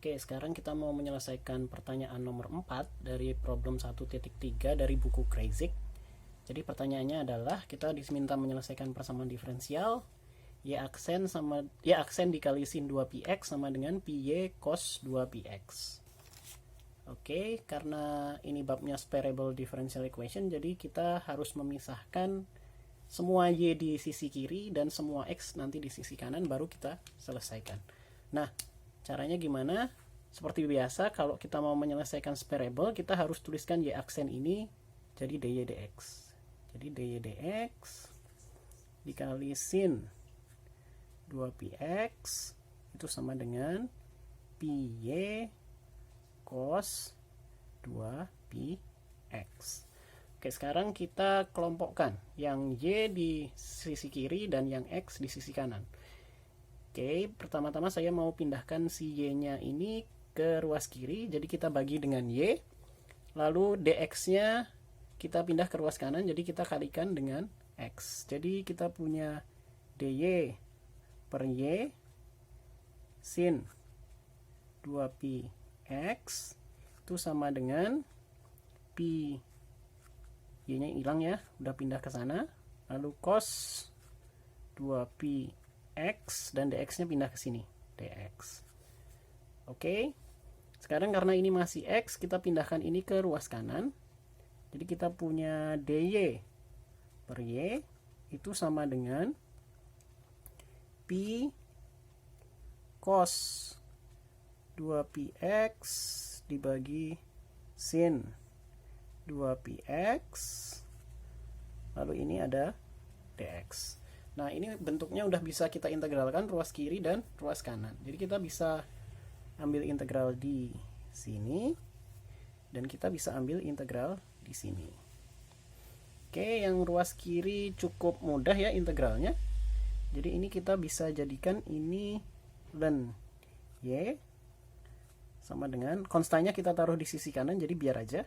Oke, sekarang kita mau menyelesaikan pertanyaan nomor 4 dari problem 1.3 dari buku Kreyszig. Jadi pertanyaannya adalah kita diminta menyelesaikan persamaan diferensial y aksen dikali sin 2px sama dengan py cos 2px. Oke, karena ini babnya separable differential equation, jadi kita harus memisahkan semua y di sisi kiri dan semua x nanti di sisi kanan, baru kita selesaikan. Nah, caranya gimana? Seperti biasa, kalau kita mau menyelesaikan separable, kita harus tuliskan y aksen ini jadi dy dx. Jadi dy dx dikali sin 2px itu sama dengan py cos 2px. Oke, sekarang kita kelompokkan yang y di sisi kiri dan yang x di sisi kanan. Oke, pertama-tama saya mau pindahkan si y-nya ini ke ruas kiri, jadi kita bagi dengan y. Lalu dx-nya kita pindah ke ruas kanan, jadi kita kalikan dengan x. Jadi kita punya dy per y sin 2px itu sama dengan pi, y-nya hilang ya, udah pindah ke sana. Lalu cos 2px dan dx-nya pindah ke sini, dx. Oke. Sekarang karena ini masih x, kita pindahkan ini ke ruas kanan. Jadi kita punya dy per y itu sama dengan pi cos 2px dibagi sin 2px, lalu ini ada dx. Nah, ini bentuknya udah bisa kita integralkan ruas kiri dan ruas kanan. Jadi kita bisa ambil integral di sini dan kita bisa ambil integral di sini. Oke, yang ruas kiri cukup mudah ya integralnya. Jadi ini kita bisa jadikan ini ln y sama dengan konstannya kita taruh di sisi kanan, jadi biar aja.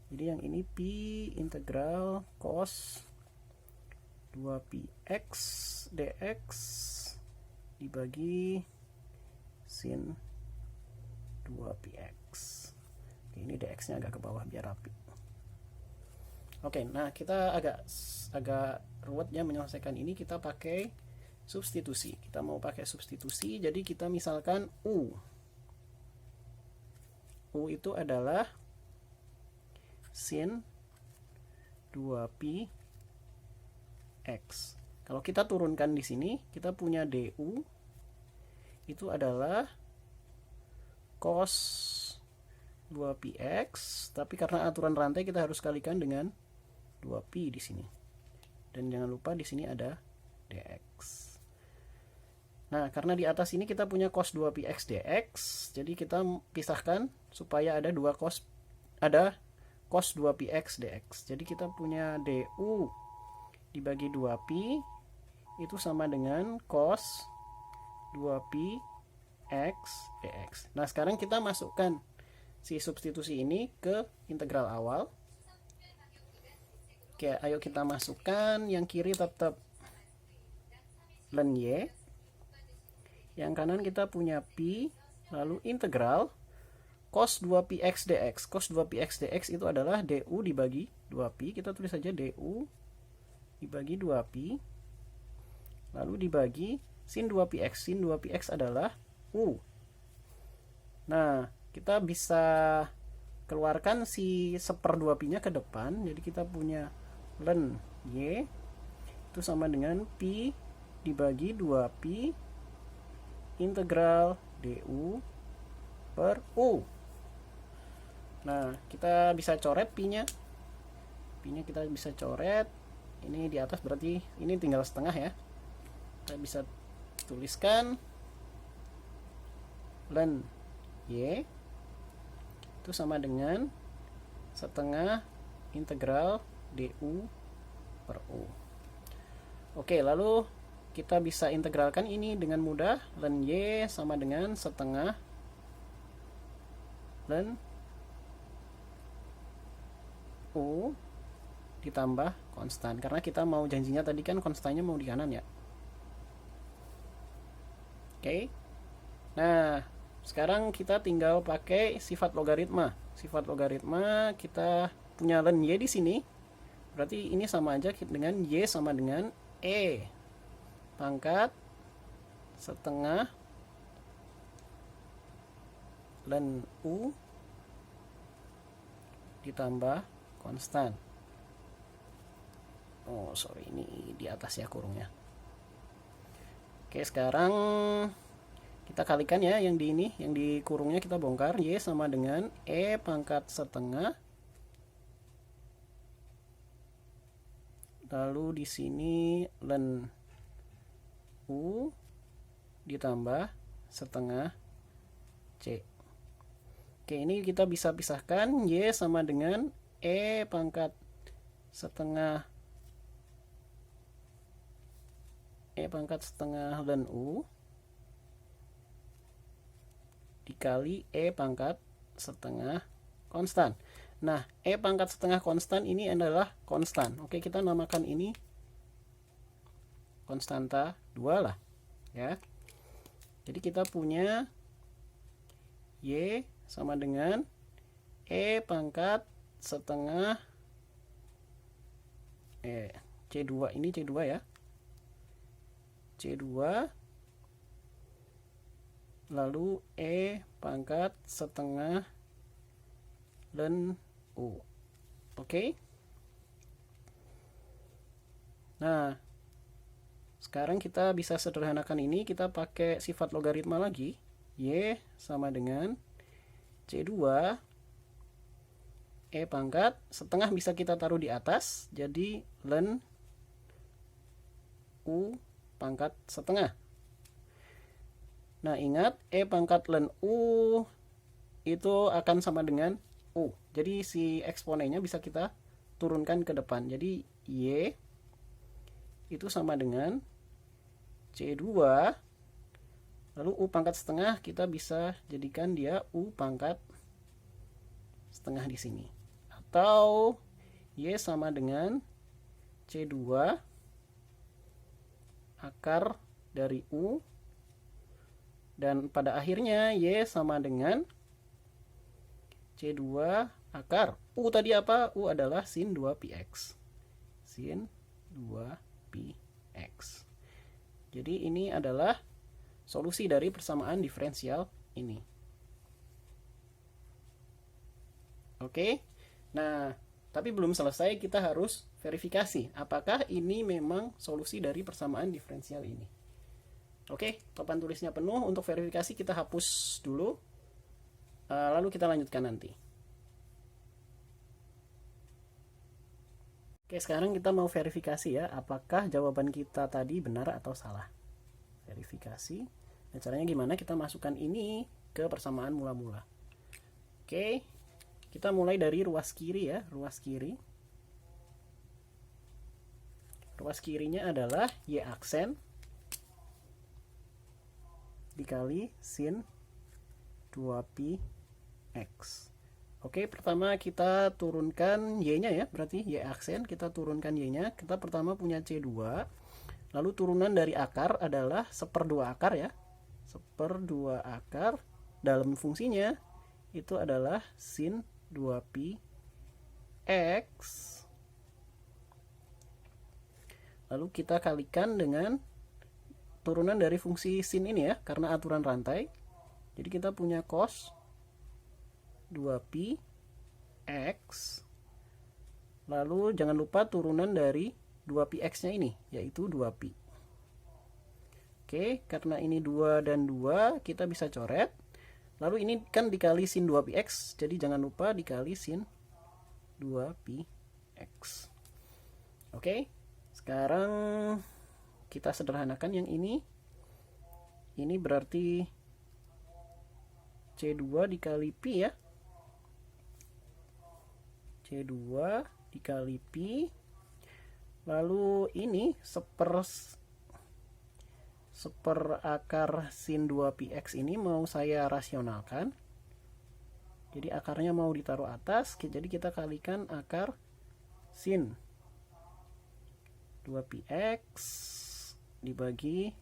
Jadi yang ini pi integral cos 2px dx dibagi sin 2px. Oke, ini dx-nya agak ke bawah biar rapi. Oke, nah kita agak ruwet ya menyelesaikan ini. Kita pakai substitusi. Kita mau pakai substitusi, jadi kita misalkan u itu adalah sin 2pi x. Kalau kita turunkan di sini, kita punya du itu adalah cos 2px, tapi karena aturan rantai kita harus kalikan dengan 2pi di sini. Dan jangan lupa di sini ada dx. Nah, karena di atas ini kita punya cos 2px dx, jadi kita pisahkan supaya ada cos 2px dx. Jadi kita punya du dibagi 2pi itu sama dengan cos 2pi x dx. Nah, sekarang kita masukkan si substitusi ini ke integral awal. Oke, ayo kita masukkan. Yang kiri tetap ln y, yang kanan kita punya pi, lalu integral cos 2px dx. Cos 2px dx itu adalah du dibagi 2pi. Kita tulis saja du dibagi 2pi, lalu dibagi sin 2px. Sin 2px adalah u. Nah, kita bisa keluarkan si 1/2 pi nya ke depan, jadi kita punya ln y itu sama dengan pi dibagi 2pi integral du per u. Nah, kita bisa coret pi nya kita bisa coret. Ini di atas berarti ini tinggal setengah ya. Kita bisa tuliskan ln y itu sama dengan setengah integral du per u. Oke, lalu kita bisa integralkan ini dengan mudah. Ln y sama dengan setengah ln u ditambah konstan, karena kita mau janjinya tadi kan konstannya mau di kanan ya. Oke. Nah, sekarang kita tinggal pakai sifat logaritma. Sifat logaritma kita punya len y di sini. Berarti ini sama aja dengan y sama dengan e pangkat setengah len u ditambah konstan. Oh sorry, ini di atas ya kurungnya. Oke, sekarang kita kalikan ya yang di ini, yang di kurungnya kita bongkar. Y sama dengan e pangkat setengah. Lalu di sini len u ditambah setengah c. Oke, ini kita bisa pisahkan. Y sama dengan e pangkat setengah len u dikali e pangkat setengah konstan. Nah, e pangkat setengah konstan ini adalah konstan. Oke, kita namakan ini konstanta 2 lah ya. Jadi kita punya y sama dengan e pangkat setengah C2, ini C2 ya. C2 lalu e pangkat setengah len u. Oke. Nah, sekarang kita bisa sederhanakan ini, kita pakai sifat logaritma lagi. Y sama dengan C2 e pangkat setengah bisa kita taruh di atas, jadi len u pangkat setengah. Nah, ingat e pangkat len u itu akan sama dengan u. Jadi si eksponennya bisa kita turunkan ke depan. Jadi y itu sama dengan C2 lalu u pangkat setengah, kita bisa jadikan dia u pangkat setengah di sini. Atau y sama dengan C2 akar dari u, dan pada akhirnya y sama dengan C2 akar u tadi apa? U adalah sin 2px. Sin 2px. Jadi ini adalah solusi dari persamaan diferensial ini. Oke. Nah, tapi belum selesai, kita harus verifikasi apakah ini memang solusi dari persamaan diferensial ini. Oke, papan tulisnya penuh. Untuk verifikasi kita hapus dulu. Lalu kita lanjutkan nanti. Oke, sekarang kita mau verifikasi ya, apakah jawaban kita tadi benar atau salah. Verifikasi. Nah, caranya gimana? Kita masukkan ini ke persamaan mula-mula. Oke, kita mulai dari ruas kiri ya, ruas kiri. Ruas kirinya adalah y aksen dikali sin 2px. Oke, pertama kita turunkan y-nya ya, berarti y aksen, kita turunkan y-nya. Kita pertama punya C2, lalu turunan dari akar adalah 1/2 akar ya. 1/2 akar dalam fungsinya itu adalah sin 2px. Lalu kita kalikan dengan turunan dari fungsi sin ini ya, karena aturan rantai. Jadi kita punya cos 2px. Lalu jangan lupa turunan dari 2px-nya ini, yaitu 2pi. Oke, karena ini 2 dan 2, kita bisa coret. Lalu ini kan dikali sin 2px, jadi jangan lupa dikali sin 2px. Oke, sekarang kita sederhanakan yang ini. Ini berarti C2 dikali pi ya. C2 dikali pi. Lalu ini seper akar sin 2px ini mau saya rasionalkan. Jadi akarnya mau ditaruh atas, jadi kita kalikan akar sin 2px dibagi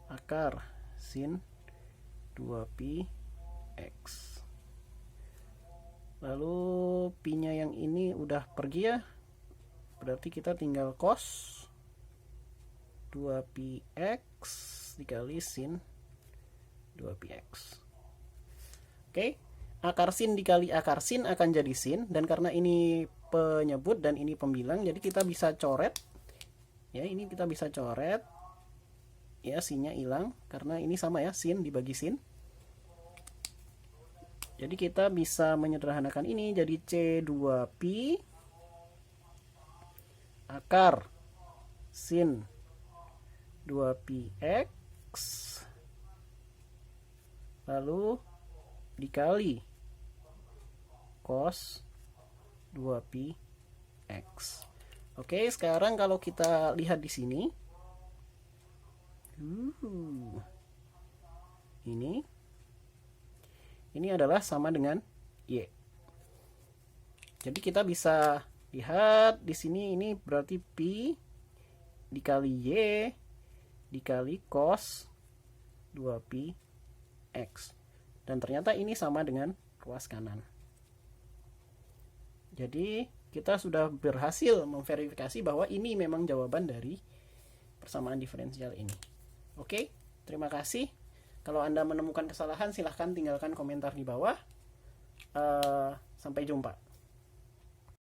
akar sin 2pi X. Lalu pi-nya yang ini udah pergi ya, berarti kita tinggal cos 2px dikali sin 2px. Oke, akar sin dikali akar sin akan jadi sin, dan karena ini penyebut dan ini pembilang, jadi kita bisa coret ya, ini kita bisa coret ya, sinnya hilang karena ini sama ya, sin dibagi sin. Jadi kita bisa menyederhanakan ini jadi C2pi akar sin 2px lalu dikali cos 2px. Oke, sekarang kalau kita lihat di sini, ini adalah sama dengan Y. Jadi kita bisa lihat di sini, ini berarti pi dikali Y dikali cos 2px. Dan ternyata ini sama dengan ruas kanan. Jadi kita sudah berhasil memverifikasi bahwa ini memang jawaban dari persamaan diferensial ini. Oke, terima kasih. Kalau Anda menemukan kesalahan, silahkan tinggalkan komentar di bawah. Sampai jumpa.